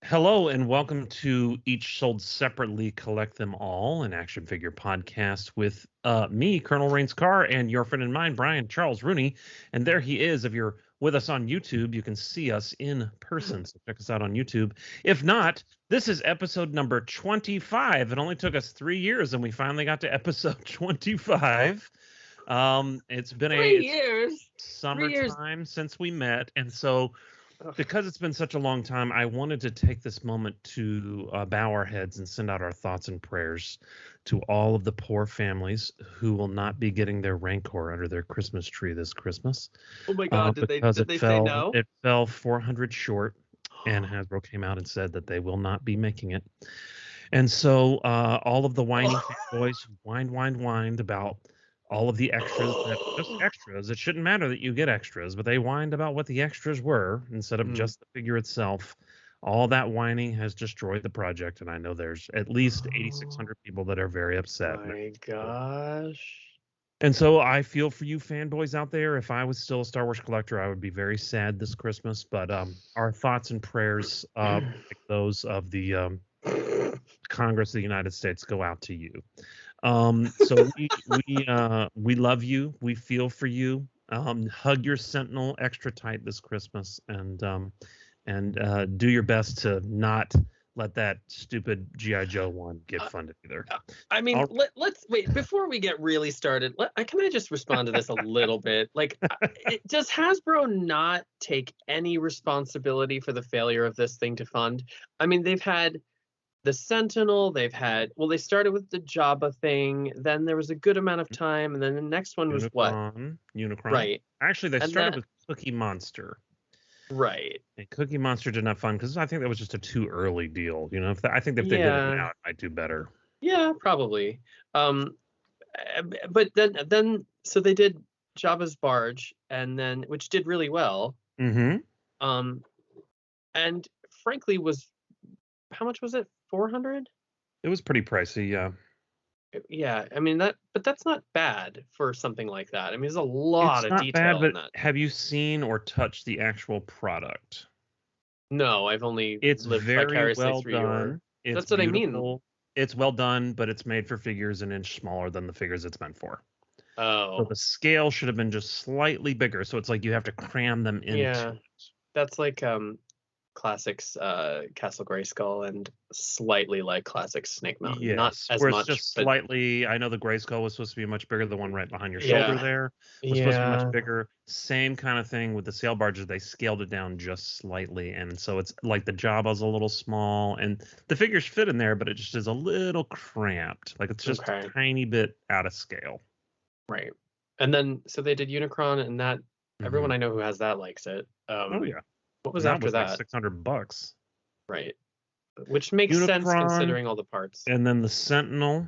Hello and welcome to Each Sold Separately, Collect Them All, an action figure podcast with me, Colonel Rains Carr, and your friend and mine, Brian Charles Rooney. And there he is. If you're with us on YouTube, you can see us in person. So check us out on YouTube. If not, this is episode number 25. It only took us 3 years and we finally got to episode 25. It's been 3 years. summertime since we met. And so because it's been such a long time, I wanted to take this moment to bow our heads and send out our thoughts and prayers to all of the poor families who will not be getting their Rancor under their Christmas tree this Christmas. Oh my God! Did they say no? It fell 400 short, and Hasbro came out and said that they will not be making it. And so all of the whining boys whined about all of the extras, just extras. It shouldn't matter that you get extras, but they whined about what the extras were instead of just the figure itself. All that whining has destroyed the project, and I know there's at least 8,600 people that are very upset. Oh my gosh. And so I feel for you fanboys out there. If I was still a Star Wars collector, I would be very sad this Christmas, but our thoughts and prayers, like those of the Congress of the United States, go out to you. So we love you. We feel for you. Hug your Sentinel extra tight this Christmas, and do your best to not let that stupid G.I. Joe one get funded either. I mean, let's wait before we get really started. Can I just respond to this a little bit? Does Hasbro not take any responsibility for the failure of this thing to fund? I mean, they've had the Sentinel, they started with the Jabba thing, then there was a good amount of time, and then the next one was Unicron. Right. Actually, they started with Cookie Monster. Right. And Cookie Monster did not fund because I think that was just a too early deal. You know, I think if they did it now, it might do better. Yeah, probably. But then so they did Jabba's Barge, and then which did really well. Mm-hmm. And frankly, how much was it? 400? It was pretty pricey, yeah. Yeah, I mean but that's not bad for something like that. I mean, there's a lot of detail in that. Have you seen or touched the actual product? No, I've only lived vicariously well through done. That's what beautiful. I mean. It's well done, but it's made for figures an inch smaller than the figures it's meant for. Oh. So the scale should have been just slightly bigger. So it's like you have to cram them into it. That's like Classics Castle Grayskull and slightly like Classics Snake Mountain. Yes, not as where much. It's just slightly. I know the Grayskull was supposed to be much bigger. The one right behind your shoulder there was supposed to be much bigger. Same kind of thing with the sail barges. They scaled it down just slightly, and so it's like the Jabba's a little small, and the figures fit in there, but it just is a little cramped. Like it's just a tiny bit out of scale. Right. And then so they did Unicron, and that everyone I know who has that likes it. Oh yeah. What was after that? Like $600. Right. Which makes sense considering all the parts. And then the Sentinel.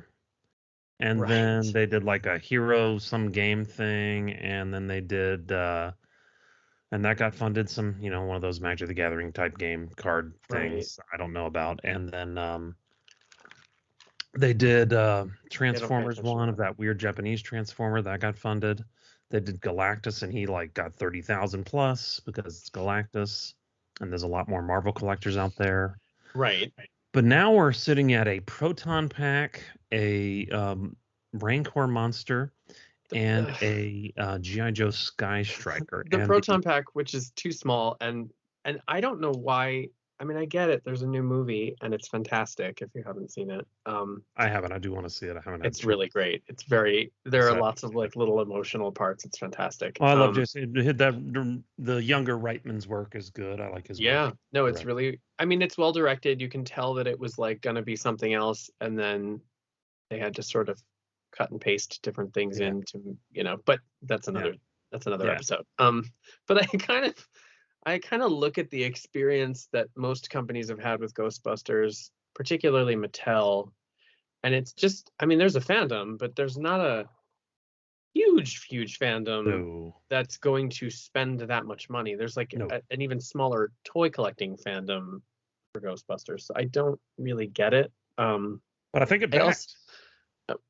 And then they did like a hero, some game thing. And then they did, and that got funded some, one of those Magic the Gathering type game card things I don't know about. And then they did Transformers one of that weird Japanese Transformer that got funded. They did Galactus, and he got 30,000 plus because it's Galactus, and there's a lot more Marvel collectors out there. Right. But now we're sitting at a Proton Pack, a Rancor Monster, and a G.I. Joe Sky Striker. The Proton Pack, which is too small, and I don't know why. I mean, I get it. There's a new movie, and it's fantastic if you haven't seen it. I haven't. I do want to see it. I haven't. It's really great. It's there are lots of little emotional parts. It's fantastic. Oh, I love Jason. The younger Reitman's work is good. I like his work. Yeah. No, it's really. I mean, it's well directed. You can tell that it was gonna be something else, and then they had to sort of cut and paste different things into, But that's another episode. But I kind of look at the experience that most companies have had with Ghostbusters, particularly Mattel, and it's just, I mean, there's a fandom, but there's not a huge fandom that's going to spend that much money. There's an even smaller toy collecting fandom for Ghostbusters. So I don't really get it. But I think it passed.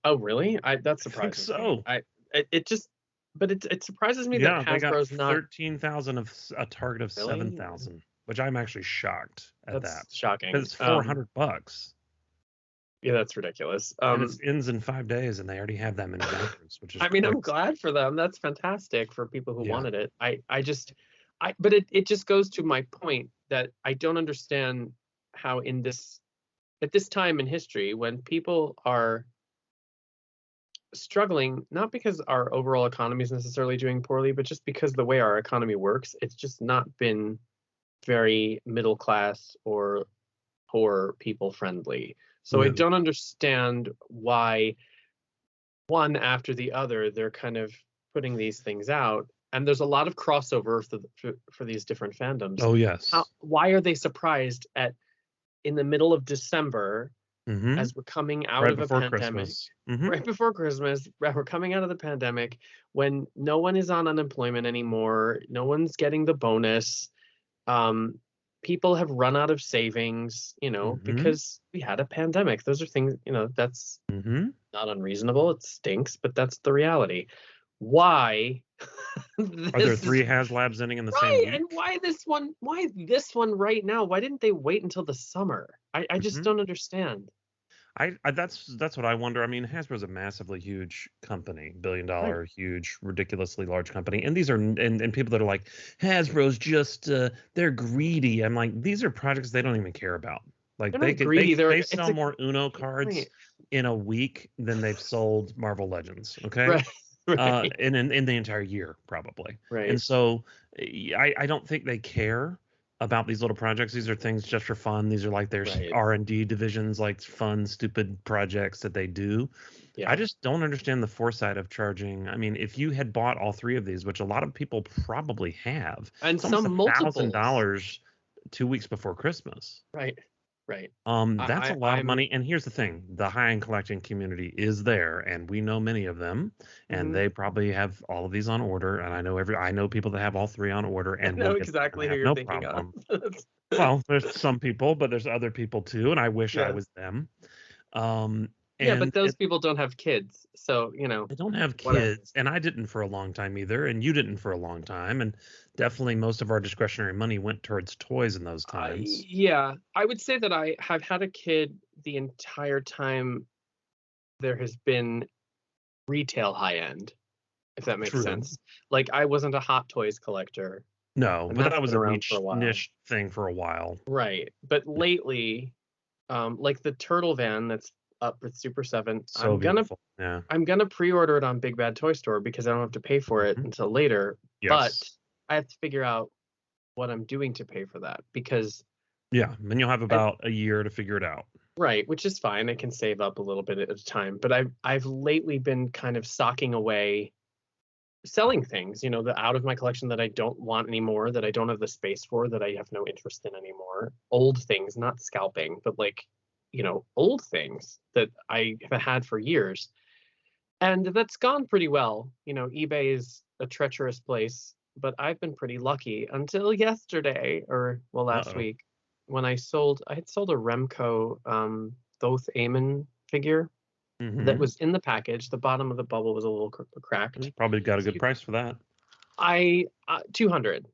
Oh, really? That's surprising. I think so. But it surprises me that Hasbro's not 13,000 of a target of 7,000. which I'm actually shocked at that. That's shocking. Because it's $400. Yeah, that's ridiculous. And it ends in 5 days, and they already have that many backers, which is I mean, crazy. I'm glad for them. That's fantastic for people who wanted it. But it just goes to my point that I don't understand how at this time in history, when people are struggling, not because our overall economy is necessarily doing poorly, but just because the way our economy works, it's just not been very middle class or poor people friendly. So I don't understand why one after the other they're kind of putting these things out, and there's a lot of crossover for these different fandoms. Oh yes. Why are they surprised in the middle of December, as we're coming out of a pandemic, right before Christmas, we're coming out of the pandemic, when no one is on unemployment anymore, no one's getting the bonus, people have run out of savings, because we had a pandemic. Those are things, that's not unreasonable. It stinks, but that's the reality. Why are there 3 Haslabs ending in the same week? And why this one right now? Why didn't they wait until the summer? I just don't understand. That's what I wonder. I mean, Hasbro's a massively huge company, billion-dollar, huge, ridiculously large company, and these are and people that are like, Hasbro's just they're greedy. I'm like, these are projects they don't even care about. Like they sell more Uno cards in a week than they've sold Marvel Legends. Okay. Right. In the entire year, probably. Right. And so I don't think they care about these little projects. These are things just for fun. These are like their R&D divisions, like fun, stupid projects that they do. Yeah. I just don't understand the foresight of charging. I mean, if you had bought all 3 of these, which a lot of people probably have, and some multiples, $1,000 2 weeks before Christmas. Right. Right. That's a lot of money. And here's the thing: the high-end collecting community is there, and we know many of them, and they probably have all of these on order. And I know people that have all 3 on order, and I know exactly who you're thinking of. Well, there's some people, but there's other people too, and I wish I was them. But those people don't have kids, so they don't have kids, and I didn't for a long time either, and you didn't for a long time, and definitely most of our discretionary money went towards toys in those times. I would say that I have had a kid the entire time there has been retail high end, if that makes sense. Like, I wasn't a Hot Toys collector. No, but that was a niche thing for a while. Right, but lately, like the Turtle Van that's up with Super 7. I'm gonna pre-order it on Big Bad Toy Store because I don't have to pay for it until later. Yes. But I have to figure out what I'm doing to pay for that, because then you'll have about a year to figure it out. Right, which is fine. I can save up a little bit at a time. But I've lately been kind of socking away, selling things, out of my collection that I don't want anymore, that I don't have the space for, that I have no interest in anymore. Old things, not scalping, but like, old things that I have had for years. And that's gone pretty well. eBay is a treacherous place, but I've been pretty lucky until yesterday, or last week, when I had sold a Remco Thoth Amon figure that was in the package. The bottom of the bubble was a little cracked. You probably got a good price for that. $200.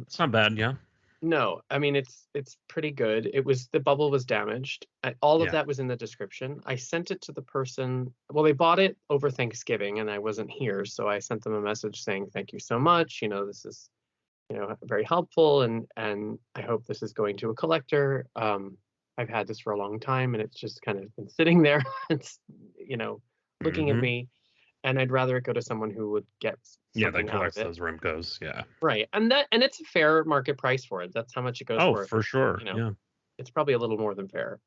It's not bad, yeah. No, I mean, it's pretty good. The bubble was damaged. All of that was in the description. I sent it to the person. Well, they bought it over Thanksgiving and I wasn't here, so I sent them a message saying, thank you so much. This is, very helpful, and I hope this is going to a collector. I've had this for a long time and it's just kind of been sitting there. It's, looking at me. And I'd rather it go to someone who would get something that collects those Remcos, right, and it's a fair market price for it. That's how much it goes for. Oh, for sure, it's probably a little more than fair.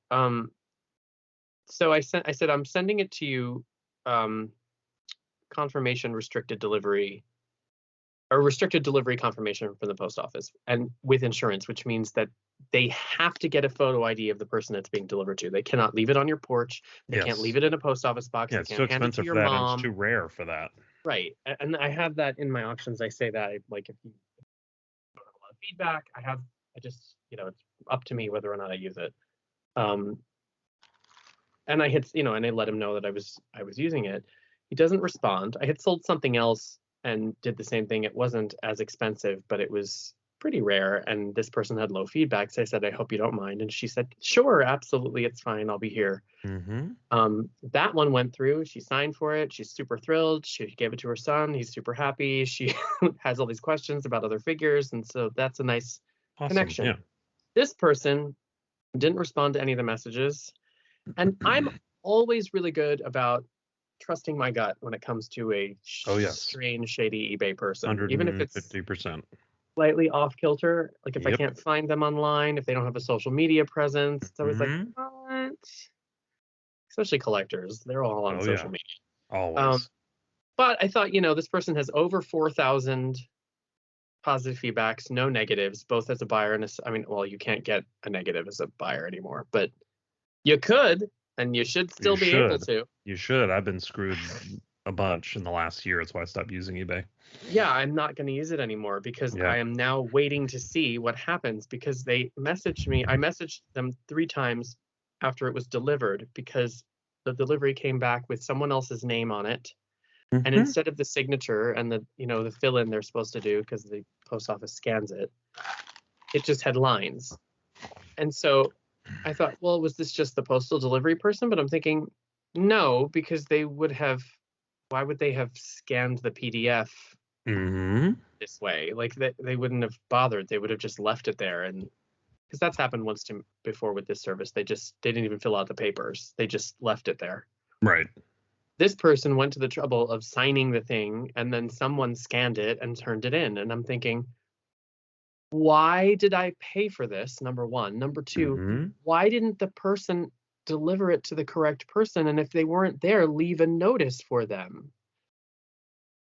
So I said I'm sending it to you, confirmation restricted delivery, or restricted delivery confirmation from the post office, and with insurance, which means that they have to get a photo ID of the person it's being delivered to. They cannot leave it on your porch. They can't leave it in a post office box. It's too expensive for that. And it's too rare for that. Right. And I have that in my auctions. I say that, like, if you don't have a lot of feedback, I just, it's up to me whether or not I use it. And I hit, and I let him know that I was using it. He doesn't respond. I had sold something else and did the same thing. It wasn't as expensive, but it was pretty rare. And this person had low feedback. So I said, I hope you don't mind. And she said, sure, absolutely. It's fine. I'll be here. That one went through. She signed for it. She's super thrilled. She gave it to her son. He's super happy. She has all these questions about other figures. And so that's a nice connection. Yeah. This person didn't respond to any of the messages. And I'm always really good about trusting my gut when it comes to a strange, shady eBay person. Even if it's 50%. Slightly off kilter, like if I can't find them online, if they don't have a social media presence, it's always like, what? Especially collectors, they're all on social media. Always. But I thought, this person has over 4,000 positive feedbacks, no negatives, both as a buyer and you can't get a negative as a buyer anymore, but you could, and you should still be able to. You should. I've been screwed a bunch in the last year. That's why I stopped using eBay. Yeah, I'm not going to use it anymore because I am now waiting to see what happens, because they messaged me. I messaged them 3 times after it was delivered because the delivery came back with someone else's name on it. And instead of the signature and the fill-in they're supposed to do, because the post office scans it, it just had lines. And so I thought, well, was this just the postal delivery person? But I'm thinking, no, because why would they have scanned the PDF this way? Like they wouldn't have bothered. They would have just left it there. And because that's happened once before with this service. They didn't even fill out the papers. They just left it there. Right. This person went to the trouble of signing the thing, and then someone scanned it and turned it in. And I'm thinking, why did I pay for this? Number one. Number two, why didn't the person deliver it to the correct person? And if they weren't there, leave a notice for them.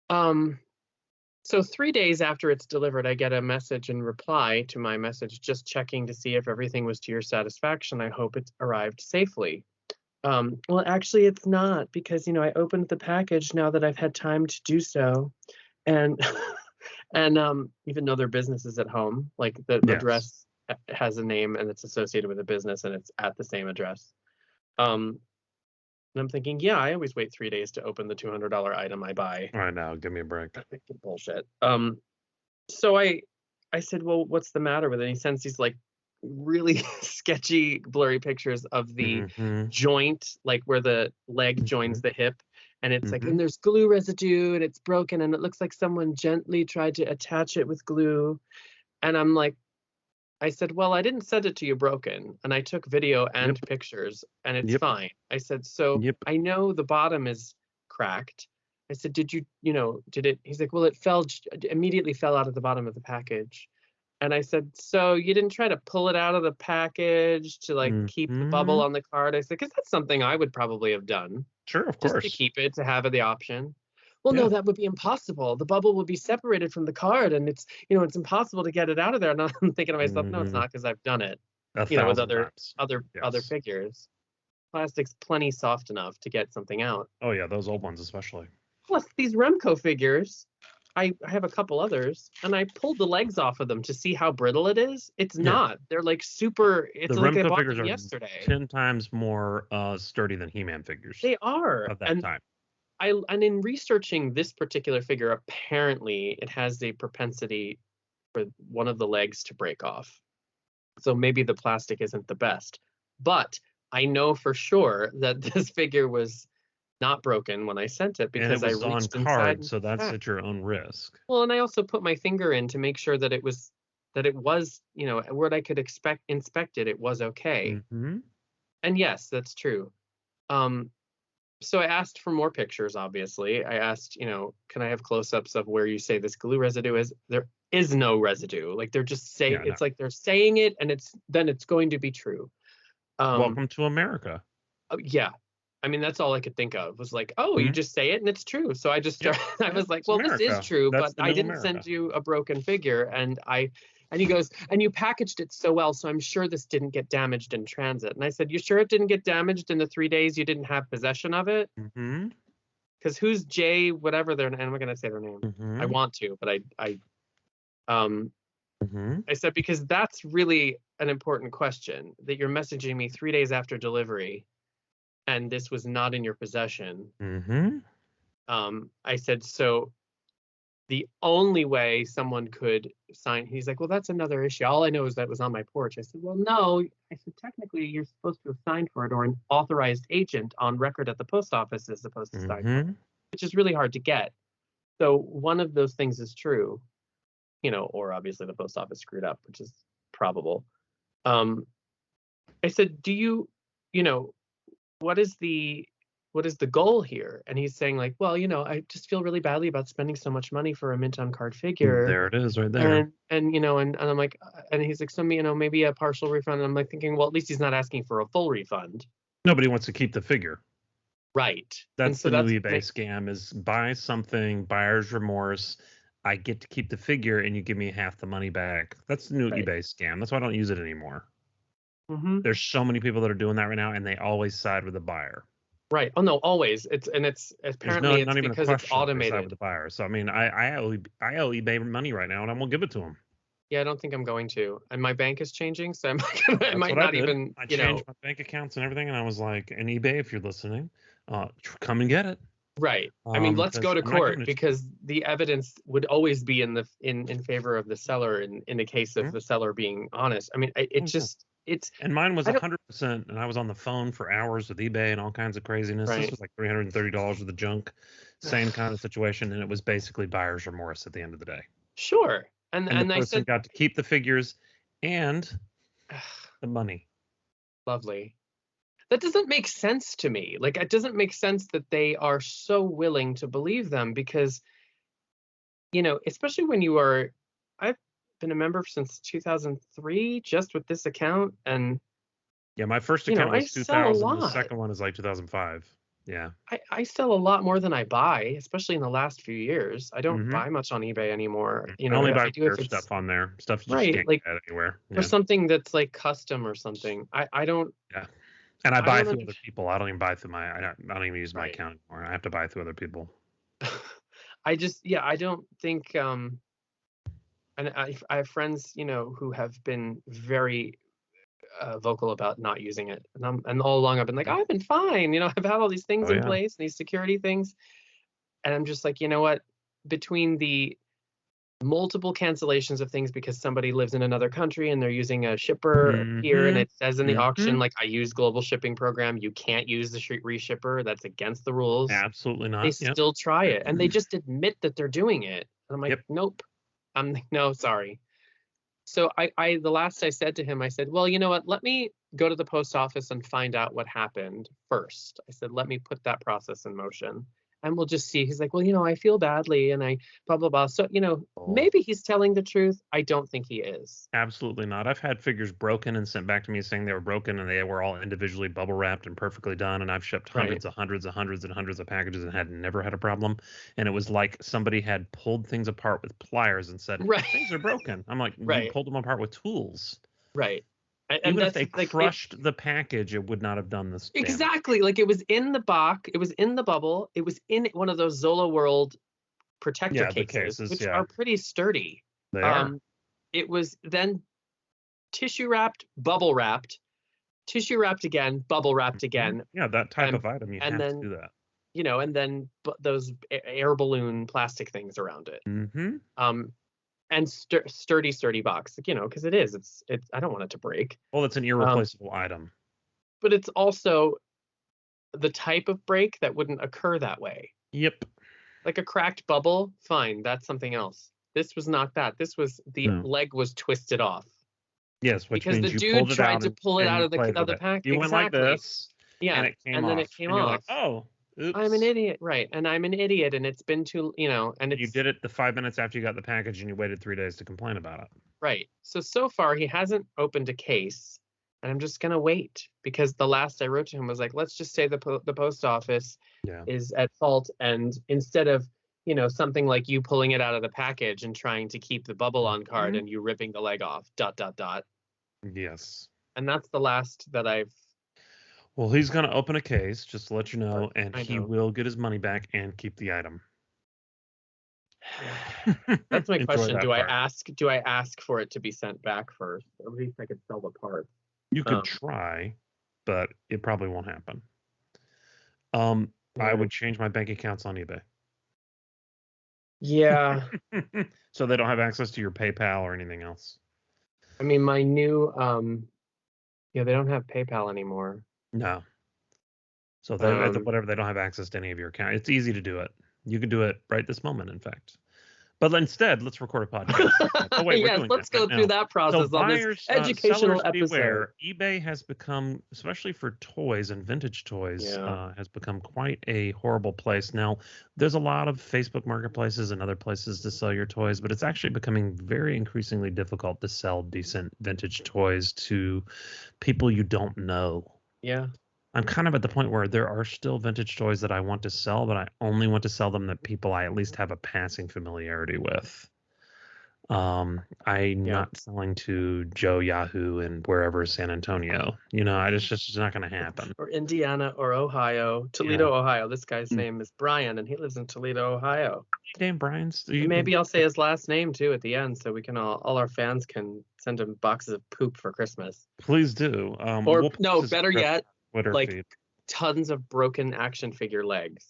So 3 days after it's delivered, I get a message in reply to my message, just checking to see if everything was to your satisfaction. I hope it arrived safely. Well, actually, it's not, because, I opened the package now that I've had time to do so. And even though their business is at home, like the address has a name and it's associated with a business and it's at the same address. And I'm thinking, yeah, I always wait 3 days to open the $200 item I buy. I know, give me a break. Bullshit. So I said, well, what's the matter with it? And he sends these like really sketchy, blurry pictures of the joint, like where the leg joins the hip. And it's like, and there's glue residue and it's broken and it looks like someone gently tried to attach it with glue. And I'm like, I said, well, I didn't send it to you broken. And I took video and pictures and it's fine. I said, so I know the bottom is cracked. I said, did it? He's like, well, it immediately fell out of the bottom of the package. And I said, so you didn't try to pull it out of the package to like keep the bubble on the card? I said, because that's something I would probably have done. Sure, of course. Just to keep it, to have the option. Well, no, that would be impossible. The bubble would be separated from the card, and it's impossible to get it out of there. And I'm thinking to myself, no, it's not, because I've done it. With other figures. Plastic's plenty soft enough to get something out. Oh yeah, those old ones especially. Plus these Remco figures, I have a couple others, and I pulled the legs off of them to see how brittle it is. It's not. They're like super. It's like I bought them yesterday. 10 times more sturdy than He-Man figures. They are of that time. And in researching this particular figure, apparently it has a propensity for one of the legs to break off. So maybe the plastic isn't the best, but I know for sure that this figure was not broken when I sent it, because and it was I reached on inside. Card, so that's at your own risk. Well, and I also put my finger in to make sure that it was where I could inspect it, it was okay. And yes, that's true. So I asked for more pictures, obviously. I asked, can I have close-ups of where you say this glue residue is? There is no residue. Like they're just saying, it's like they're saying it, and it's going to be true. Welcome to America. Yeah. I mean, that's all I could think of was like, oh, you just say it and it's true. So I just started, I was like, well, America. This is true, That's but I didn't send you a broken figure. And he goes, and you packaged it so well, so I'm sure this didn't get damaged in transit. And I said, you sure it didn't get damaged in the 3 days you didn't have possession of it? Because who's Jay, whatever their name, I'm not going to say their name. I want to, but I said, because that's really an important question, that you're messaging me 3 days after delivery and this was not in your possession. I said, so the only way someone could sign, he's like, well, that's another issue. All I know is that it was on my porch. I said, well, no. I said, technically, you're supposed to have signed for it, or an authorized agent on record at the post office is supposed to sign for it, which is really hard to get. So one of those things is true, or obviously the post office screwed up, which is probable. I said, do you, what is the goal here? And he's saying like, well, I just feel really badly about spending so much money for a mint on card figure. There it is right there. And I'm like, and he's like, so maybe a partial refund. And I'm like thinking, well, at least he's not asking for a full refund. Nobody wants to keep the figure. Right. That's the new eBay scam, is buy something, buyer's remorse. I get to keep the figure and you give me half the money back. That's the new eBay scam. That's why I don't use it anymore. There's so many people that are doing that right now, and they always side with the buyer. Right. Oh no, always. It's apparently it's because it's automated. With the buyer. So I mean, I owe eBay money right now, and I won't give it to them. Yeah, I don't think I'm going to. And my bank is changing, so I might not even. I changed my bank accounts and everything, and I was like, "And eBay, if you're listening, come and get it." Right. I mean, let's go to court, because the evidence would always be in favor of the seller in the case of the seller being honest. I mean, and mine was 100%, and I was on the phone for hours with eBay and all kinds of craziness. This was like $330 worth of junk, same kind of situation, and it was basically buyer's remorse at the end of the day. Sure. And the person got to keep the figures and the money. Lovely. That doesn't make sense to me. Like, it doesn't make sense that they are so willing to believe them, because, especially when I've been a member since 2003, just with this account. And yeah, my first account was 2000. The second one is like 2005. Yeah. I sell a lot more than I buy, especially in the last few years. I don't buy much on eBay anymore. I only buy stuff on there. Stuff you just can't get anywhere. Yeah. Or something that's like custom or something. I don't. Yeah. And I buy through other people. I don't even buy through I don't even use my account anymore. I have to buy through other people. I don't think. And I have friends, who have been very vocal about not using it, and all along I've been like, I've been fine, I've had all these things in place, these security things, and I'm just like, you know what, between the multiple cancellations of things because somebody lives in another country and they're using a shipper here, and it says in the auction, like, I use global shipping program, you can't use the reshipper, that's against the rules. Absolutely not. They still try it, and they just admit that they're doing it, and I'm like, nope, no, sorry. So the last I said to him, I said, well, you know what, let me go to the post office and find out what happened first. I said, let me put that process in motion, and we'll just see. He's like, well, I feel badly, and I blah, blah, blah. So, maybe he's telling the truth. I don't think he is. Absolutely not. I've had figures broken and sent back to me saying they were broken, and they were all individually bubble wrapped and perfectly done. And I've shipped hundreds of packages and never had a problem. And it was like somebody had pulled things apart with pliers and said, things are broken. I'm like, you pulled them apart with tools. Right. Even if they crushed the package, it would not have done this damage. Exactly. Like, it was in the box, it was in the bubble, it was in one of those Zola World protector cases, which are pretty sturdy. They are. It was then tissue wrapped, bubble wrapped, tissue wrapped again, bubble wrapped again. Yeah, that type of item, you have to do that. And then those air balloon plastic things around it. And sturdy box, because it is. It's. I don't want it to break. Well, it's an irreplaceable item. But it's also the type of break that wouldn't occur that way. Yep. Like a cracked bubble, fine, that's something else. This was not that. This was the leg was twisted off. Yes, because the dude tried to pull it out of the pack. You went like this. Yeah, and it came off. Then it came off. Like, oh. Oops. I'm an idiot, right? And I'm an idiot, and it's been too, and it's, you did it the 5 minutes after you got the package, and you waited 3 days to complain about it. Right. So far he hasn't opened a case, and I'm just gonna wait, because the last I wrote to him was like, let's just say the post office is at fault, and instead of something like you pulling it out of the package and trying to keep the bubble on card and you ripping the leg off, ... Yes. And that's the last that I've. Well, he's going to open a case, just to let you know, and he will get his money back and keep the item. That's my question. Do I ask for it to be sent back first? Or at least I could sell the part. You could try, but it probably won't happen. I would change my bank accounts on eBay. Yeah. So they don't have access to your PayPal or anything else. I mean, my new they don't have PayPal anymore. No. So they whatever, they don't have access to any of your account. It's easy to do it. You can do it right this moment, in fact. But instead, let's record a podcast. Oh wait, yes, let's go through that process so on this educational episode. Beware, eBay has become, especially for toys and vintage toys, has become quite a horrible place. Now, there's a lot of Facebook marketplaces and other places to sell your toys, but it's actually becoming very increasingly difficult to sell decent vintage toys to people you don't know. Yeah. I'm kind of at the point where there are still vintage toys that I want to sell, but I only want to sell them to people I at least have a passing familiarity with. I'm not selling to Joe Yahoo and wherever San Antonio. It's just not going to happen. Or Indiana or Ohio, Toledo, Ohio. This guy's name is Brian, and he lives in Toledo, Ohio. Damn, Brian's. Maybe I'll say his last name too at the end, so we can all our fans can send him boxes of poop for Christmas. Please do. Or no, better yet, Twitter feed. Tons of broken action figure legs.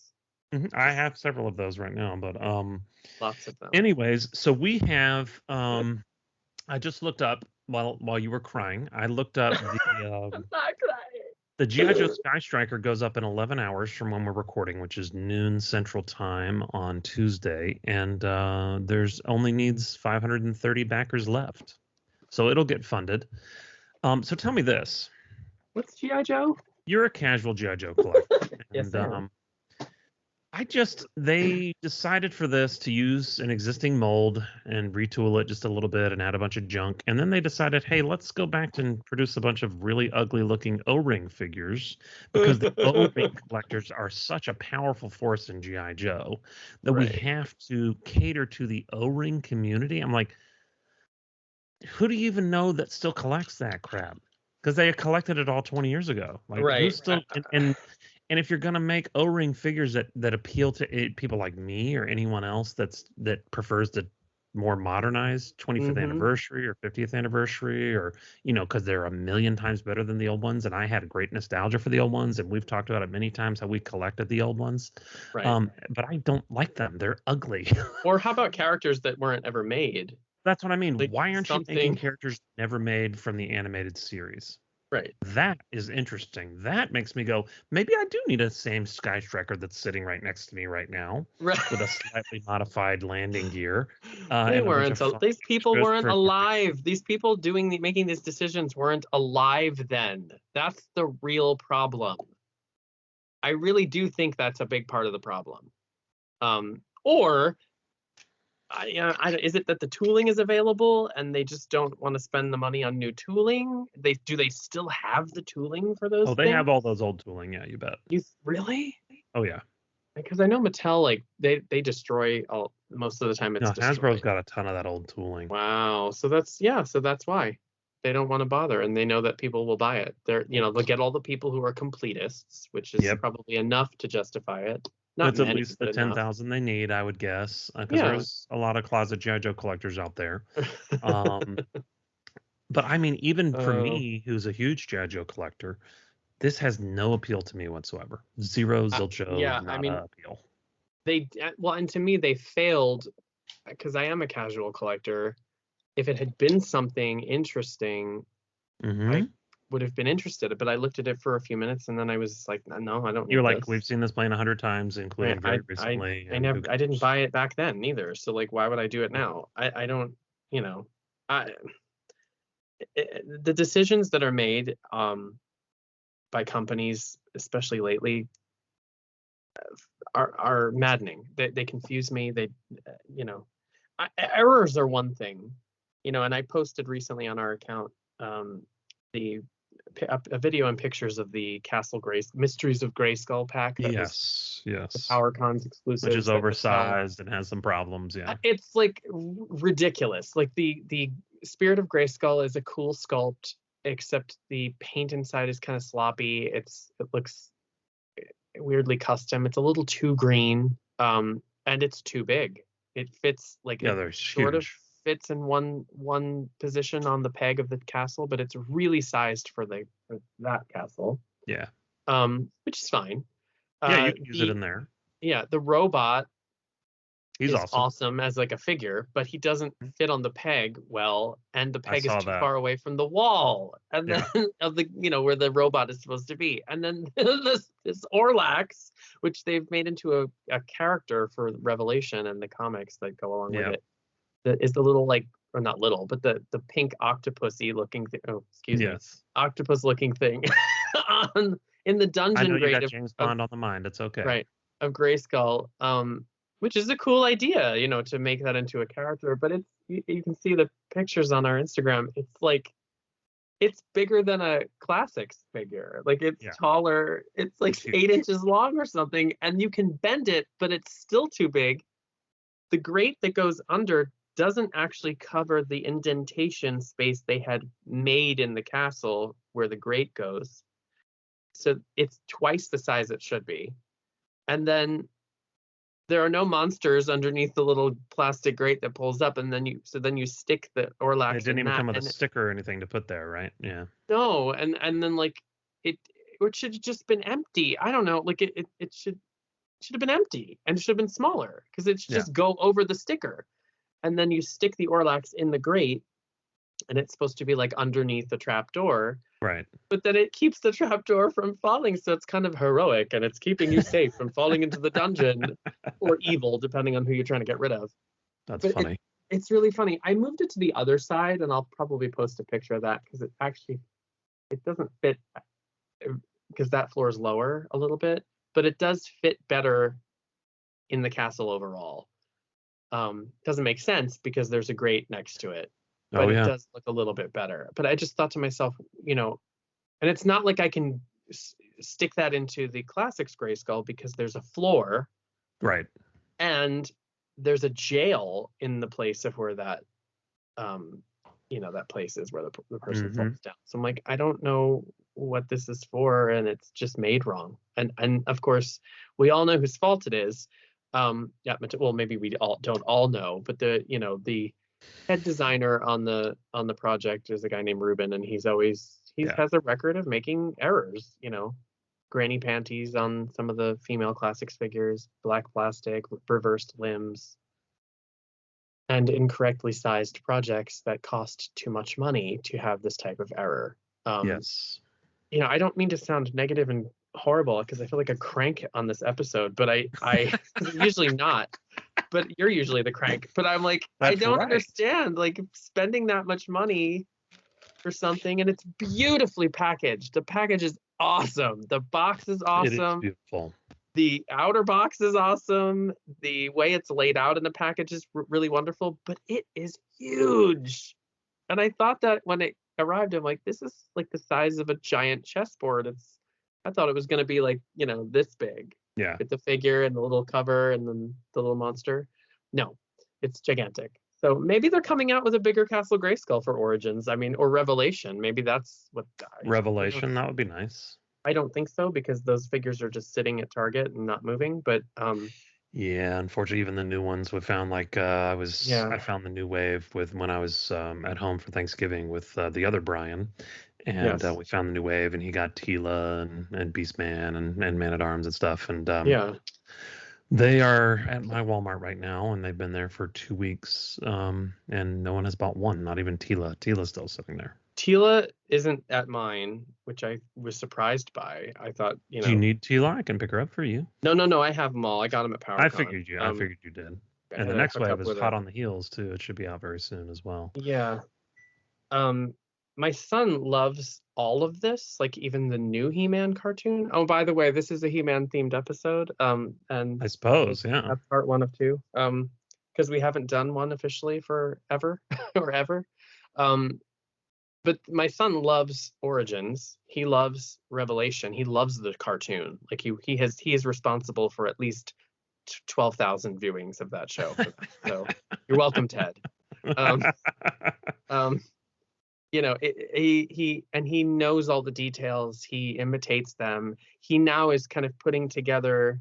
I have several of those right now, but lots of them. Anyways, so we have I just looked up while you were crying. I looked up the I'm not crying. The G.I. Joe Sky Striker goes up in 11 hours from when we're recording, which is noon Central Time on Tuesday, and there's only needs 530 backers left, so it'll get funded. So tell me this: what's G.I. Joe? You're a casual G.I. Joe collector. Yes, and they decided for this to use an existing mold and retool it just a little bit and add a bunch of junk. And then they decided, hey, let's go back and produce a bunch of really ugly looking O-ring figures, because the O-ring collectors are such a powerful force in G.I. Joe that we have to cater to the O-ring community. I'm like, who do you even know that still collects that crap? Because they collected it all 20 years ago. Who's still and if you're going to make O-ring figures that appeal to people like me or anyone else that prefers the more modernized 25th anniversary or 50th anniversary, or because they're a million times better than the old ones, and I had a great nostalgia for the old ones, and we've talked about it many times how we collected the old ones. But I don't like them. They're ugly. Or how about characters that weren't ever made? That's what I mean. Why aren't you making characters never made from the animated series? Right. That is interesting. That makes me go, maybe I do need a same Sky Striker that's sitting right next to me right now, with a slightly modified landing gear. These people weren't alive. These people making these decisions weren't alive then. That's the real problem. I really do think that's a big part of the problem. Is it that the tooling is available and they just don't want to spend the money on new tooling? Do they still have the tooling for those? Oh, they have all those old tooling. Yeah, you bet. Really? Oh yeah. Because I know Mattel, they destroy most of the time. It's Hasbro's got a ton of that old tooling. Wow. So that's why they don't want to bother, and they know that people will buy it. They'll get all the people who are completists, which is probably enough to justify it. It's at least the 10,000 they need, I would guess, because there's a lot of closet G.I. Joe collectors out there. But I mean, even for me, who's a huge G.I. Joe collector, this has no appeal to me whatsoever. Zero, zilcho, appeal. And to me, they failed, because I am a casual collector. If it had been something interesting, I would have been interested, but I looked at it for a few minutes and then I was like, no, I don't. You're like, we've seen this playing 100 times, including very recently. I didn't buy it back then either. So why would I do it now? I don't, the decisions that are made by companies, especially lately, are maddening. They confuse me. Errors are one thing, and I posted recently on our account a video and pictures of the Mysteries of Grayskull pack. Yes. The PowerCons exclusive, which is oversized and has some problems. Yeah, it's ridiculous. The Spirit of Grayskull is a cool sculpt, except the paint inside is kind of sloppy. It looks weirdly custom. It's a little too green, and it's too big. It fits it sort of fits in one position on the peg of the castle, but it's really sized for that castle. Yeah. Which is fine. Yeah, you can use it in there. Yeah, the robot He's is awesome. awesome as like a figure, but he doesn't fit on the peg well, and the peg is saw too that. far away from the wall, and then of the where the robot is supposed to be, and then this Orlax, which they've made into a character for Revelation and the comics that go along with it, that is the little like, or not little, but the pink octopusy looking thing. Oh, excuse me, octopus looking thing on in the dungeon. I know you grade got James Bond on the mind. It's okay. Right, of Grayskull, which is a cool idea, to make that into a character. But it's you can see the pictures on our Instagram. It's like it's bigger than a classics figure. Like it's taller. It's like 8 inches long or something, and you can bend it, but it's still too big. The grate that goes under doesn't actually cover the indentation space they had made in the castle where the grate goes. So it's twice the size it should be. And then there are no monsters underneath the little plastic grate that pulls up, and then you stick the Orlax. It didn't even come with a sticker or anything to put there, right? Yeah. No, and then like it should have just been empty. I don't know, like it should have been empty, and it should have been smaller, because it should just go over the sticker. And then you stick the Orlax in the grate, and it's supposed to be like underneath the trap door. Right. But then it keeps the trap door from falling, so it's kind of heroic, and it's keeping you safe from falling into the dungeon or evil, depending on who you're trying to get rid of. That's funny. It's really funny. I moved it to the other side, and I'll probably post a picture of that, because it doesn't fit, because that floor is lower a little bit, but it does fit better in the castle overall. Doesn't make sense because there's a grate next to it, but it does look a little bit better. But I just thought to myself, and it's not like I can stick that into the classics Grayskull, because there's a floor, right, and there's a jail in the place of where that that place is where the person falls down. So I'm like, I don't know what this is for, and it's just made wrong. And of course we all know whose fault it is. Well, maybe we don't all know, but the head designer on the project is a guy named Ruben, and he has a record of making errors. Granny panties on some of the female classics figures, black plastic, reversed limbs, and incorrectly sized projects that cost too much money to have this type of error. Yes. I don't mean to sound negative and horrible, because I feel like a crank on this episode, but I usually not, but you're usually the crank. But I'm like, I don't understand, like, spending that much money for something, and it's beautifully packaged. The package is awesome. The box is awesome. It is beautiful. The outer box is awesome. The way it's laid out in the package is really wonderful, but it is huge. And I thought that when it arrived, I'm like, this is like the size of a giant chessboard. I thought it was going to be like, this big. Yeah. With the figure and the little cover and then the little monster. No, it's gigantic. So maybe they're coming out with a bigger Castle Grayskull for Origins. I mean, or Revelation. Maybe that's what. Revelation, that would be nice. I don't think so, because those figures are just sitting at Target and not moving. But yeah, unfortunately, even the new ones we found, like I found the new wave when I was at home for Thanksgiving with the other Brian, and we found the new wave, and he got Tila and Beastman and Man at Arms and stuff, and they are at my Walmart right now, and they've been there for 2 weeks, and no one has bought one, not even Tila. Tila's still sitting there. Tila isn't at mine, which I was surprised by. I thought, Do you need Tila? I can pick her up for you. No, I have them all. I got them at PowerCon. I figured you did. And the next wave is hot on the heels too. It should be out very soon as well. Yeah. My son loves all of this, like even the new He-Man cartoon. Oh, by the way, this is a He-Man themed episode. And I suppose, that's part 1 of 2. Because we haven't done one officially for ever or ever. But my son loves Origins. He loves Revelation. He loves the cartoon. Like he is responsible for at least 12,000 viewings of that show. So you're welcome, Ted. He knows all the details. He imitates them. He now is kind of putting together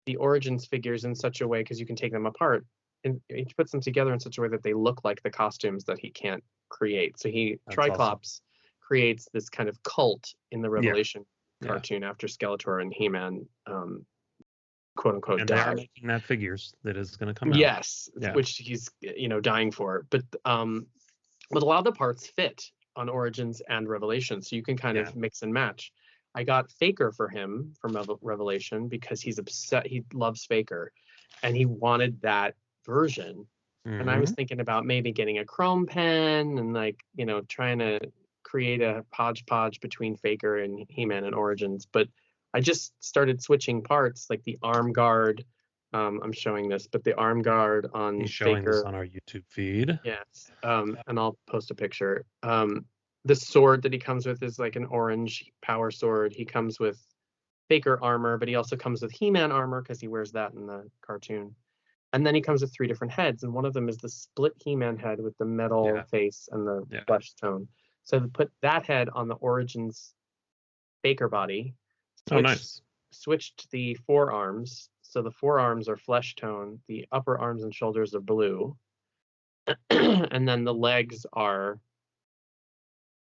the Origins figures in such a way, because you can take them apart, and he puts them together in such a way that they look like the costumes that he can't create. So Triclops creates this kind of cult in the Revelation cartoon after Skeletor and He-Man quote unquote and die. They are making that figures that is going to come out. Yes, which he's dying for. But a lot of the parts fit on Origins and Revelation, so you can kind of mix and match. I got Faker for him from Revelation because he's upset. He loves Faker, and he wanted that version. And I was thinking about maybe getting a chrome pen and trying to create a hodgepodge between Faker and He-Man and Origins. But I just started switching parts, like the arm guard. I'm showing this, but the arm guard on He's showing Faker. This on our YouTube feed. Yes. And I'll post a picture. The sword that he comes with is like an orange power sword. He comes with Faker armor, but he also comes with He-Man armor because he wears that in the cartoon. And then he comes with 3 different heads, and one of them is the split He-Man head with the metal face and the flesh tone. So to put that head on the Origins Faker body, switched the forearms. So the forearms are flesh tone, the upper arms and shoulders are blue, and then the legs are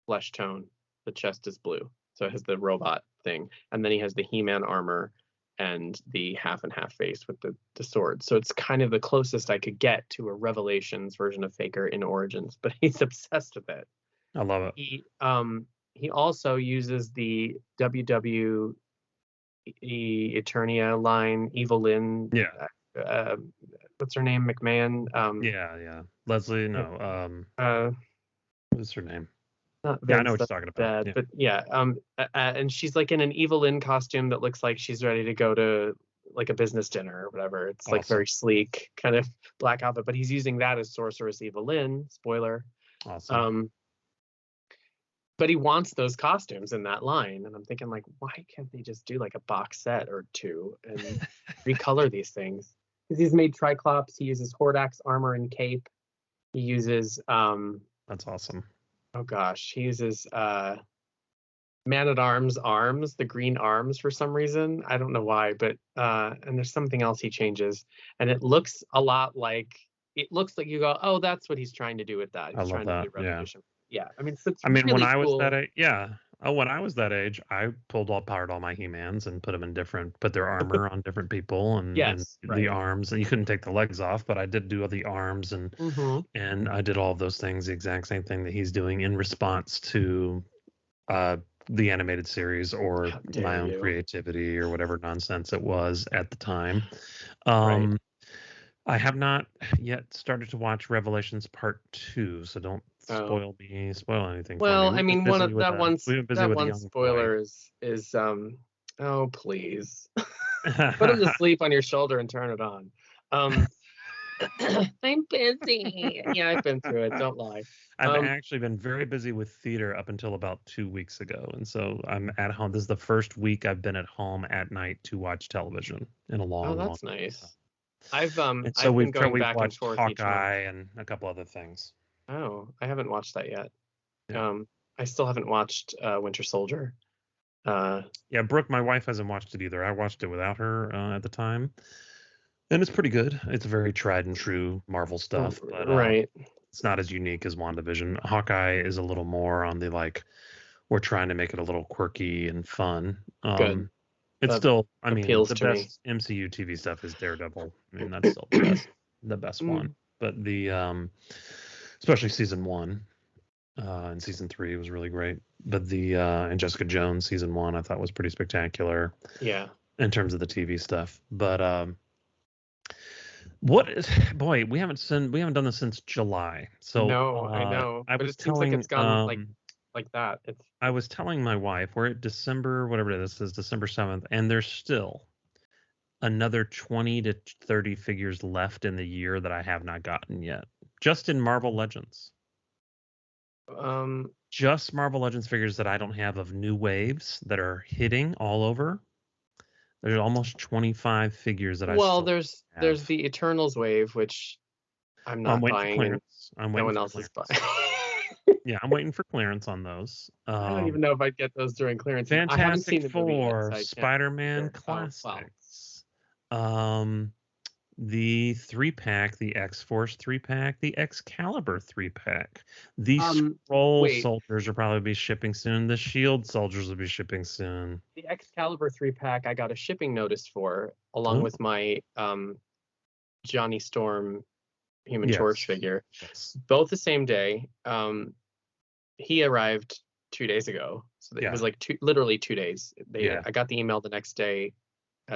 flesh tone. The chest is blue, so it has the robot thing, and then he has the He-Man armor and the half and half face with the sword. So it's kind of the closest I could get to a Revelations version of Faker in Origins, but he's obsessed with it. I love it. He also uses the WWE Eternia line, Evelyn. Yeah. What's her name? McMahon. Yeah. Leslie. No. What's her name? Not Vince, yeah, I know what you're talking about. But and she's like in an Evelyn costume that looks like she's ready to go to like a business dinner or whatever. It's like very sleek, kind of black outfit. But he's using that as Sorceress Evelyn. Spoiler. Awesome. But he wants those costumes in that line, and I'm thinking, like, why can't they just do like a box set or 2 and recolor these things? Because he's made Triclops. He uses Hordax armor and cape. He uses That's awesome. Oh gosh, he uses Man-at-Arms arms, the green arms for some reason. I don't know why, but and there's something else he changes, and it looks a lot like you go, oh, that's what he's trying to do with that. He's trying to do Revolution. Yeah. I mean, so it's really when I was cool. that age, when I was that age, I apart all my He-Mans and put them in put their armor on different people and, the arms, and you couldn't take the legs off, but I did do all the arms and I did all of those things, the exact same thing that he's doing in response to the animated series or my own creativity or whatever nonsense it was at the time. I have not yet started to watch Revelations Part 2, so don't spoil anything. Well, for me. I mean, that one spoiler is oh please, put him to sleep on your shoulder and turn it on. I'm busy. Yeah, I've been through it. Don't lie. I've actually been very busy with theater up until about 2 weeks ago, and so I'm at home. This is the first week I've been at home at night to watch television in a long. Oh, that's nice. I've we've been going back watched and forth Hawkeye and a couple other things. Oh, I haven't watched that yet. Yeah. I still haven't watched Winter Soldier. Brooke, my wife, hasn't watched it either. I watched it without her at the time, and it's pretty good. It's very tried and true Marvel stuff, but it's not as unique as WandaVision. Hawkeye is a little more on the we're trying to make it a little quirky and fun. Good. It's still, the best MCU TV stuff is Daredevil. I mean, that's still the best one. But the especially season 1 and season 3 was really great. But the and Jessica Jones season 1 I thought was pretty spectacular. Yeah. In terms of the TV stuff, but we haven't done this since July. So no, I know. But it seems like it's gone like that. I was telling my wife we're at December, whatever this is, December 7th, and there's still another 20 to 30 figures left in the year that I have not gotten yet. Just in Marvel Legends. Just Marvel Legends figures that I don't have of new waves that are hitting all over. There's almost 25 figures that there's the Eternals wave, which I'm not buying. No one else is buying. Yeah, I'm waiting for clearance on those. I don't even know if I'd get those during clearance. Fantastic Four, Spider-Man Classics. the 3-pack, the X-Force 3-pack, the Excalibur 3-pack. The Scroll Soldiers will probably be shipping soon. The Shield Soldiers will be shipping soon. The Excalibur 3-pack I got a shipping notice for, along with my Johnny Storm Human Torch figure. Yes. Both the same day. He arrived 2 days ago. So it was like literally 2 days. I got the email the next day.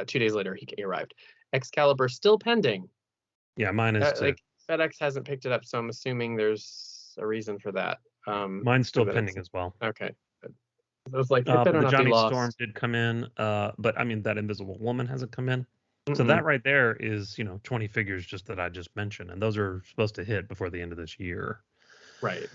2 days later, he arrived. Excalibur still pending. Yeah, mine is too. Like FedEx hasn't picked it up, so I'm assuming there's a reason for that. Mine's still pending as well. Okay. I was like, it better the not Johnny be lost. Storm did come in, but I mean that Invisible Woman hasn't come in. So that right there is 20 figures just that I just mentioned, and those are supposed to hit before the end of this year. Right.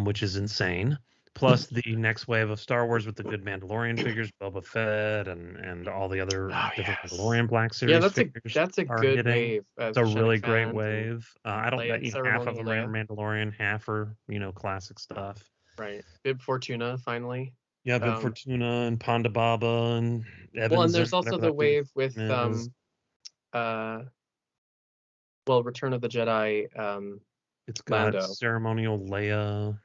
Which is insane. Plus the next wave of Star Wars with the good Mandalorian figures, Boba Fett, and all the other different Mandalorian Black Series figures. That's a good wave. It's a really great wave. I don't bet half of them are Mandalorian, half are classic stuff. Right. Bib Fortuna finally. Yeah, Bib Fortuna and Ponda Baba and Evans. Well, and there's also the wave with Return of the Jedi. It's got Lando. Ceremonial Leia.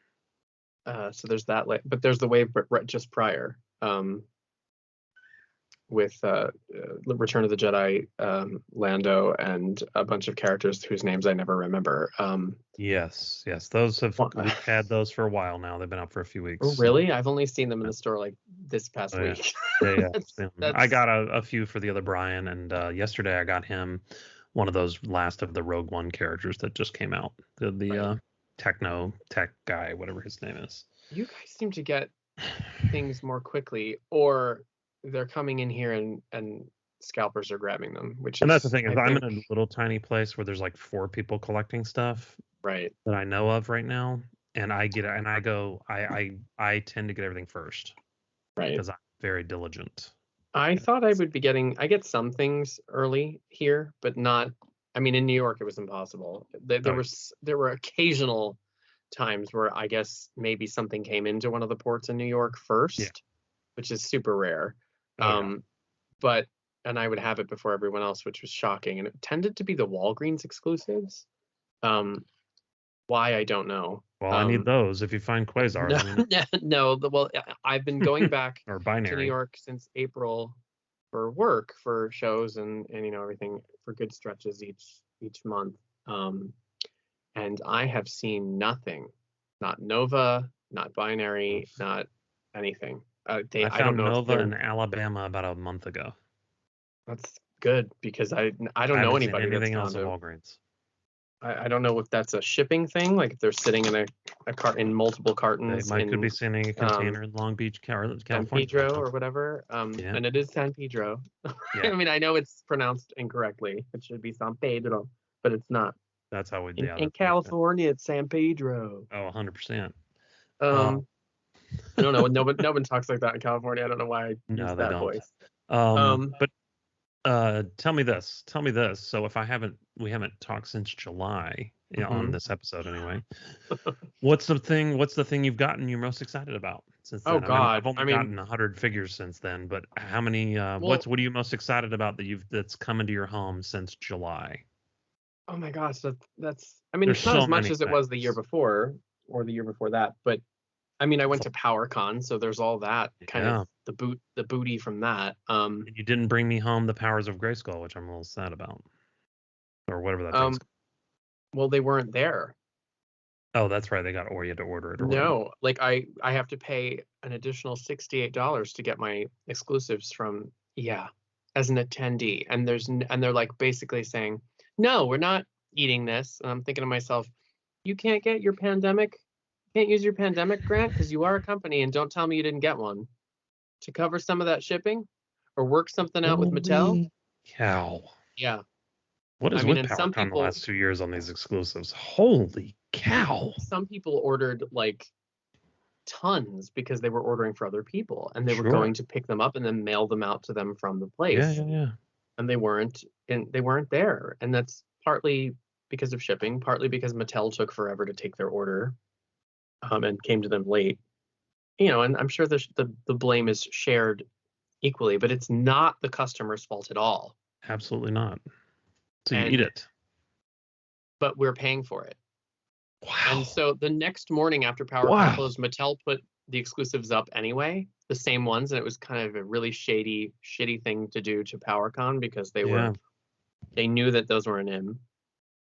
So there's that, but there's the wave just prior with Return of the Jedi, Lando, and a bunch of characters whose names I never remember. Yes, those we've had those for a while now. They've been up for a few weeks. Oh, really? I've only seen them in the store like this past week. Yeah. I got a few for the other Brian, and yesterday I got him one of those last of the Rogue One characters that just came out. The techno tech guy, whatever his name is. You guys seem to get things more quickly, or they're coming in here and scalpers are grabbing them. And that's the thing is, I'm in a little tiny place where there's like 4 people collecting stuff, right, that I know of right now, and I tend to get everything first, right, because I'm very diligent. I thought I would be I get some things early here, but not. I mean, in New York, it was impossible. There were occasional times where I guess maybe something came into one of the ports in New York first, which is super rare. But I would have it before everyone else, which was shocking. And it tended to be the Walgreens exclusives. Why, I don't know. Well, I need those. If you find Quasars. No. I've been going back or Binary to New York since April for work, for shows and everything, for good stretches each month. And I have seen nothing, not Nova, not Binary, not anything. I found Nova in Alabama about a month ago. That's good, because I don't know anybody that's anything else at Walgreens. I don't know if that's a shipping thing, like if they're sitting in a cart in multiple cartons. They could be sending a container in Long Beach, California, San Pedro or whatever. And it is San Pedro. I mean, I know it's pronounced incorrectly. It should be San Pedro, but it's not. That's how we do it. In California, it's San Pedro. Oh, 100%. I don't know. No one talks like that in California. I don't know why I use that voice. But tell me this. So if we haven't talked since July, on this episode anyway. What's the thing you've gotten you're most excited about since then? Oh God, I've only gotten 100 figures since then, but how many? What are you most excited about that's come into your home since July? Oh my gosh, that's. I mean, it's not as much as it was the year before or the year before that, but I mean, I went to PowerCon, so there's all that kind of the booty from that. And you didn't bring me home the Powers of Grayskull, which I'm a little sad about, or whatever that thing's. Well, they weren't there. Oh, that's right. You had to order it. No, like I have to pay an additional $68 to get my exclusives from as an attendee, and they're like basically saying, no, we're not eating this. And I'm thinking to myself, you can't use your pandemic grant because you are a company, and don't tell me you didn't get one to cover some of that shipping or work something out with Mattel. Cow. Yeah. What is with PowerCon the last 2 years on these exclusives? Holy cow. Some people ordered like tons because they were ordering for other people, and they were going to pick them up and then mail them out to them from the place. Yeah. And they weren't there. And that's partly because of shipping, partly because Mattel took forever to take their order. And came to them late, and I'm sure the blame is shared equally, but it's not the customer's fault at all. Absolutely not. So you eat it. But we're paying for it. Wow. And so the next morning after PowerCon closed, Mattel put the exclusives up anyway, the same ones, and it was kind of a really shitty thing to do to PowerCon because they knew that those weren't in,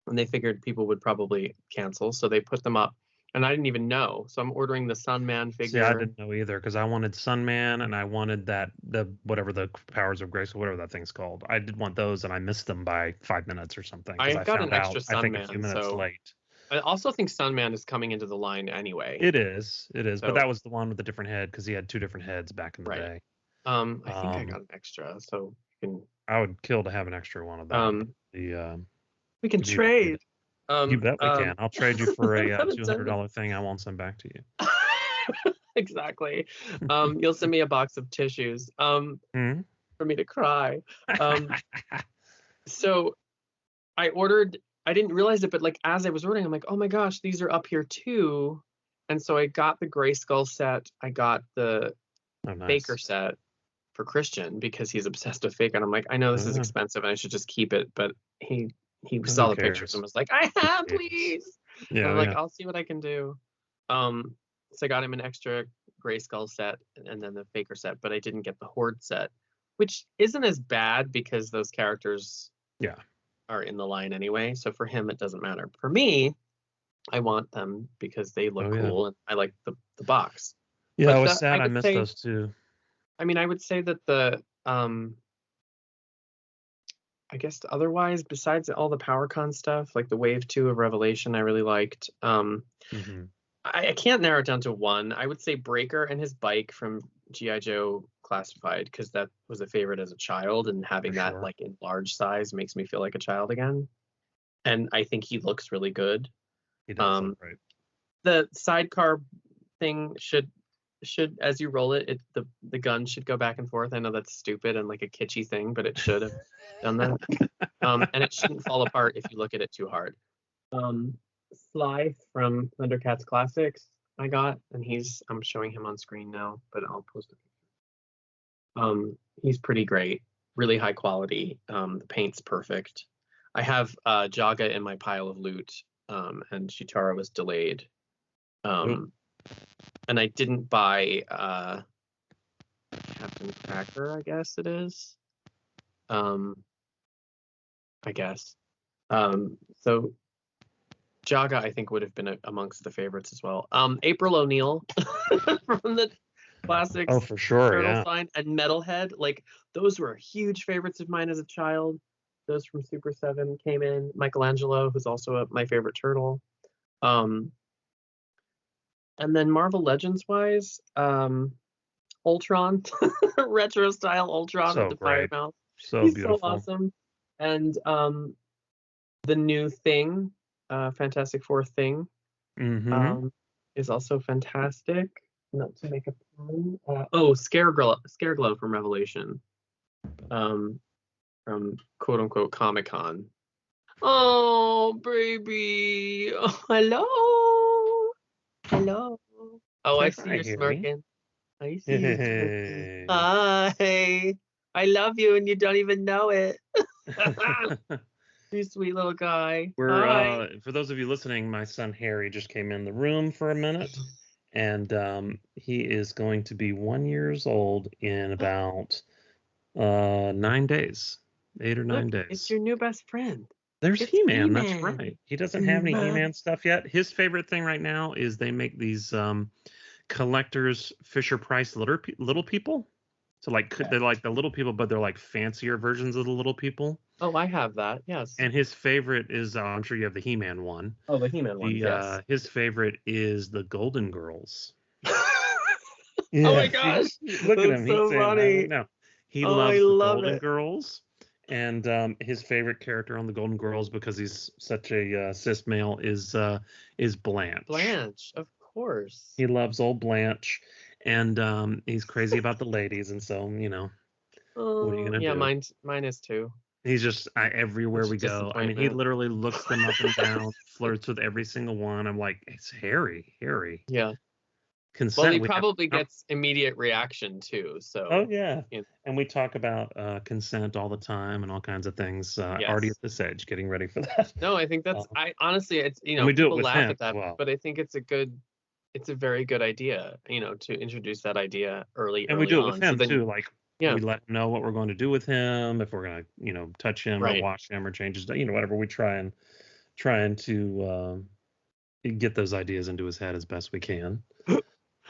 and they figured people would probably cancel, so they put them up. And I didn't even know, so I'm ordering the Sunman figure. See, I didn't know either because I wanted Sunman and I wanted the Powers of Grace or whatever that thing's called. I did want those and I missed them by 5 minutes or something. I got an extra Sunman, I think a few minutes late. I also think Sunman is coming into the line anyway. It is, so, but that was the one with the different head because he had 2 different heads back in the day. I think I got an extra, so you can. I would kill to have an extra one of them. We can trade. You bet we can. I'll trade you for a $200 thing I won't send back to you. Exactly. You'll send me a box of tissues for me to cry. So I ordered. I didn't realize it, but like as I was ordering, I'm like, oh my gosh, these are up here too. And so I got the Grayskull set. I got the Faker set for Christian because he's obsessed with Faker. And I'm like, I know this is expensive and I should just keep it, but he saw the pictures and was like, I have, please. Yeah, and I'm like, I'll see what I can do. So I got him an extra Grayskull set and then the Faker set, but I didn't get the Horde set, which isn't as bad because those characters are in the line anyway. So for him, it doesn't matter. For me, I want them because they look cool and I like the box. Yeah, I was sad I missed those too. I mean, I would say that the I guess otherwise, besides all the PowerCon stuff, like the Wave 2 of Revelation, I really liked. I can't narrow it down to one. I would say Breaker and his bike from G.I. Joe Classified, because that was a favorite as a child, and having that like in large size makes me feel like a child again. And I think he looks really good. He does look great. The sidecar thing should as you roll it, the gun should go back and forth. I know that's stupid and like a kitschy thing, but it should have done that. And it shouldn't fall apart if you look at it too hard. Sly from Thundercats Classics I got, and I'm showing him on screen now, but I'll post a picture. He's pretty great, really high quality. The paint's perfect. I have Jaga in my pile of loot, and Chitara was delayed. And I didn't buy Captain Cracker, I guess it is. I guess. So Jaga, I think, would have been amongst the favorites as well. April O'Neil from the classics. Oh, for sure, Turtle Sign and Metalhead. Like, those were huge favorites of mine as a child. Those from Super 7 came in. Michelangelo, who's also my favorite turtle. And then Marvel Legends wise, Ultron, retro style Ultron with the fire mouth. He's beautiful. So awesome. And the new Thing, Fantastic Four Thing, is also fantastic. Not to make a pun. Scareglow from Revelation, from quote unquote Comic-Con. Oh baby, hello. Oh, I see you smirking. I see you smirking. Hi. I love you and you don't even know it. You sweet little guy. For those of you listening, my son Harry just came in the room for a minute, and he is going to be 1 year old in about 9 days, 8 or 9 days. It's your new best friend. There's He-Man, that's right. He doesn't have any He-Man stuff yet. His favorite thing right now is they make these collectors Fisher-Price little people. So they're like the little people, but they're like fancier versions of the little people. Oh, I have that, yes. And his favorite is, I'm sure you have the He-Man one. Oh, the He-Man one, yes. His favorite is the Golden Girls. Yeah. Oh my gosh. Look at him. So funny. No, he loves the Golden Girls. And his favorite character on the Golden Girls, because he's such a cis male, is Blanche. Blanche, of course. He loves old Blanche, and he's crazy about the ladies, and so what are you gonna do? Yeah, mine is too. He's just everywhere we go. I mean, he literally looks them up and down, flirts with every single one. I'm like, it's Harry. Yeah. consent. Well, he probably gets immediate reaction too. So. Oh yeah, and we talk about consent all the time and all kinds of things. Already at this age, getting ready for that. No, I think that's. I honestly, it's we do it with laugh him at that, as well. but I think it's a very good idea. To introduce that idea early. And we do it with him too. We let him know what we're going to do with him, if we're going to touch him or wash him or change his, whatever. We trying to get those ideas into his head as best we can.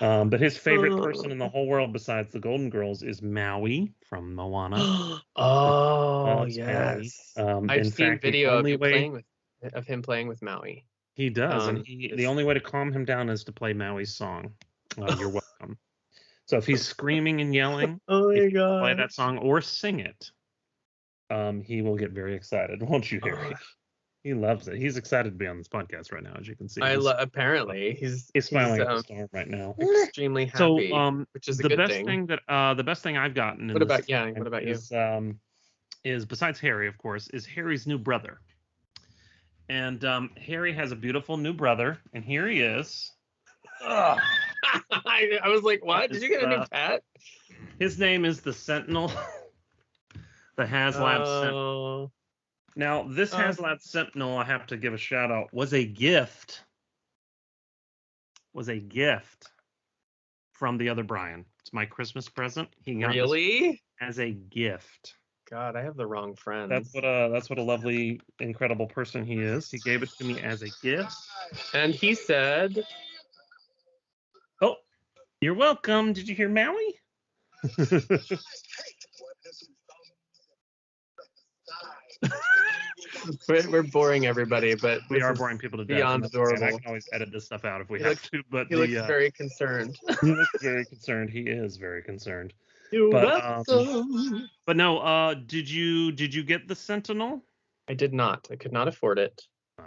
But his favorite person in the whole world besides the Golden Girls is Maui from Moana. Oh yes. I've seen video of him playing with Maui. He does, and the only way to calm him down is to play Maui's song. You're welcome. So if he's screaming and yelling, play that song or sing it, he will get very excited, won't you, Harry? He loves it. He's excited to be on this podcast right now, as you can see. Apparently he's smiling at the storm right now. Extremely happy, which is a good thing. The best thing I've gotten. What about you? Is besides Harry, of course, is Harry's new brother. And Harry has a beautiful new brother, and here he is. I was like, what? Did you get a new pet? His name is the Sentinel. The Haslab Sentinel. Now, this Haslab Sentinel, I have to give a shout out, was a gift from the other Brian. It's my Christmas present. He got this as a gift. God, I have the wrong friend. That's what a lovely, incredible person he is. He gave it to me as a gift. And he said, "Oh, you're welcome. Did you hear Maui?" We're boring everybody, but we are boring people to death. Beyond adorable. I can always edit this stuff out if we have to. But he looks very concerned. He looks very concerned. He is very concerned. You're welcome. But no, did you get the Sentinel? I did not. I could not afford it.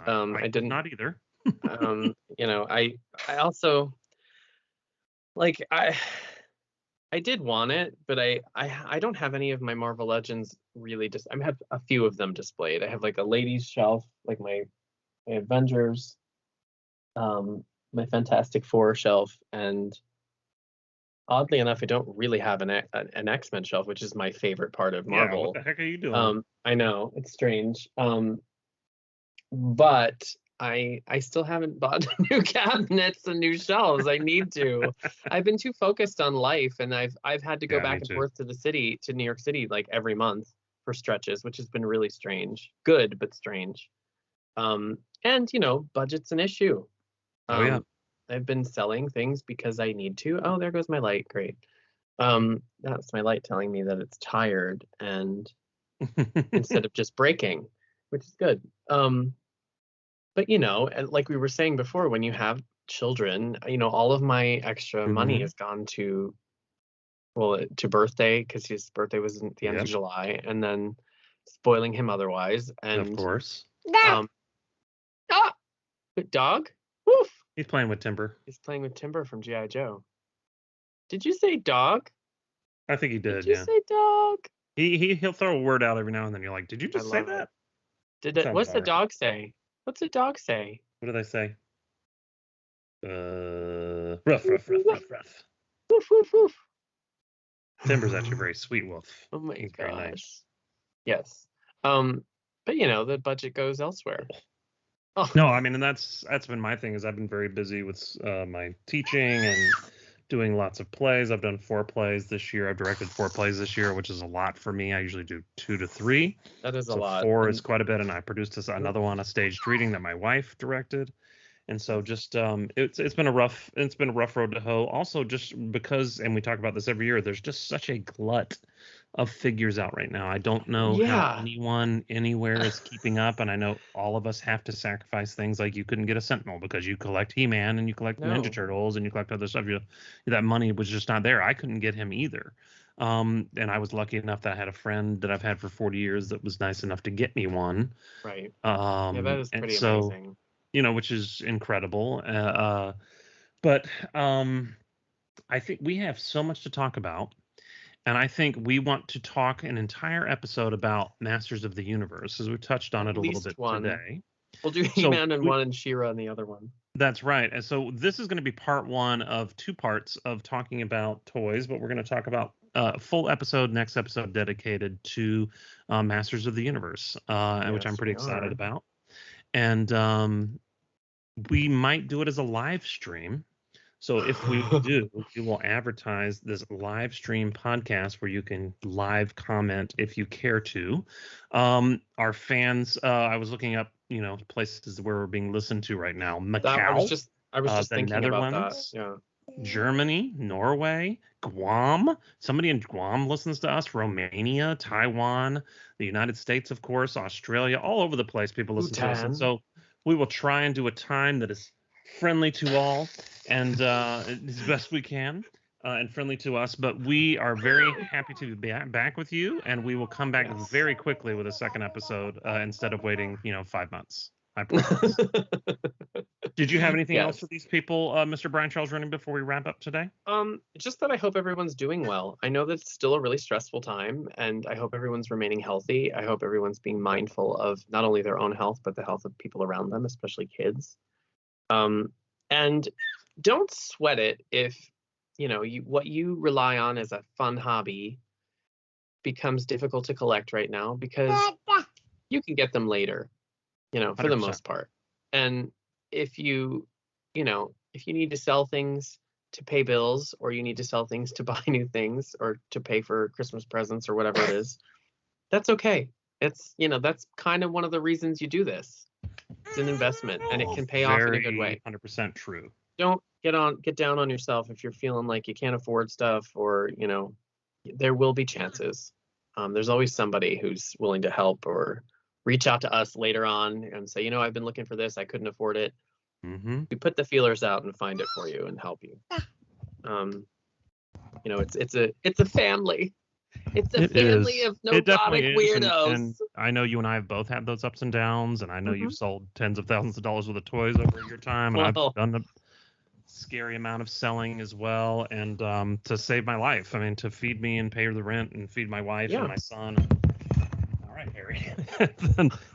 I did not either. I also I did want it, but I don't have any of my Marvel Legends really. I have a few of them displayed. I have like a ladies shelf, like my Avengers, my Fantastic Four shelf, and oddly enough, I don't really have an X-Men shelf, which is my favorite part of Marvel. Yeah, what the heck are you doing? I know, it's strange. But I still haven't bought new cabinets and new shelves. I need to. I've been too focused on life, and I've had to go back and forth to New York City like every month for stretches, which has been really strange. Good, but strange. And budget's an issue. I've been selling things because I need to. Oh, there goes my light. Great. That's my light telling me that it's tired and instead of just breaking, which is good. But like we were saying before, when you have children, all of my extra money has gone to birthday, because his birthday was at the end of July, and then spoiling him otherwise. And of course. Dog? Woof. He's playing with Timber. He's playing with Timber from G.I. Joe. Did you say dog? I think he did. Did you say dog? He'll throw a word out every now and then. You're like, did you just say that? What's the dog say? What's the dog say? What do they say? Ruff, ruff, ruff, ruff, ruff. Woof, woof, woof. Timber's actually a very sweet wolf. Oh my He's gosh. very nice. Yes. But the budget goes elsewhere. Oh. No, I mean, and that's been my thing, is I've been very busy with my teaching and doing lots of plays. I've done 4 plays this year. I've directed 4 plays this year, which is a lot for me. I usually do 2 to 3. That is a lot. 4 is quite a bit, and I produced another one, a staged reading that my wife directed. And so just it's been a rough road to hoe. Also, just because, and we talk about this every year, there's just such a glut of figures out right now. I don't know how anyone anywhere is keeping up, and I know all of us have to sacrifice things. Like, you couldn't get a Sentinel because you collect He-Man and you collect Ninja Turtles and you collect other stuff. That money was just not there. I couldn't get him either. And I was lucky enough that I had a friend that I've had for 40 years that was nice enough to get me one. Right. That is pretty amazing. Which is incredible. But I think we have so much to talk about. And I think we want to talk an entire episode about Masters of the Universe, as we touched on it a little bit today. We'll do He-Man and one and She-Ra and the other one. That's right. And so this is going to be part 1 of 2 parts of talking about toys, but we're going to talk about full episode, next episode dedicated to Masters of the Universe, which I'm pretty excited about. And we might do it as a live stream. So if we do, we will advertise this live stream podcast where you can live comment if you care to. Our fans, I was looking up, places where we're being listened to right now. Macau, I was just the thinking Netherlands, about that. Yeah. Germany, Norway, Guam. Somebody in Guam listens to us. Romania, Taiwan, the United States, of course, Australia, all over the place. People listen to us. And so we will try and do a time that is friendly to all and as best we can and friendly to us. But we are very happy to be back with you, and we will come back very quickly with a second episode instead of waiting 5 months. I promise. Did you have anything else for these people, Mr. Brian Charles Rooney, before we wrap up today? Just that I hope everyone's doing well. I know that it's still a really stressful time, and I hope everyone's remaining healthy. I hope everyone's being mindful of not only their own health, but the health of people around them, especially kids. And don't sweat it if, what you rely on as a fun hobby becomes difficult to collect right now, because you can get them later, for 100%. the most part. And if you need to sell things to pay bills, or you need to sell things to buy new things, or to pay for Christmas presents or whatever it is, that's okay. It's, that's kind of one of the reasons you do this. It's an investment, and it can pay off in a good way. 100% true. Don't get down on yourself if you're feeling like you can't afford stuff, or, there will be chances. There's always somebody who's willing to help, or reach out to us later on and say, I've been looking for this, I couldn't afford it. Mm-hmm. We put the feelers out and find it for you and help you. It's a family. It's a family of neurotic weirdos. And I know you and I have both had those ups and downs, and I know you've sold tens of thousands of dollars worth of toys over your time, and I've done a scary amount of selling as well, and to save my life. I mean, to feed me and pay the rent and feed my wife and my son. All right, Harry.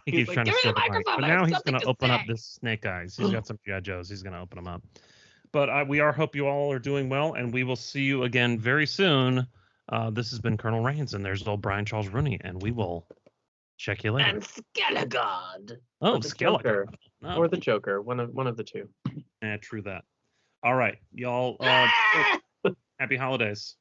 He keeps trying to steal the mic. But now he's going to open up this snake eyes. He's got some G.I. Joes. He's going to open them up. But we hope you all are doing well, and we will see you again very soon. This has been Colonel Reigns, and there's old Brian Charles Rooney, and we will check you later. And Skelegod. Oh, Skelegod. No. Or the Joker, one of the two. Yeah, true that. All right, y'all. Happy holidays.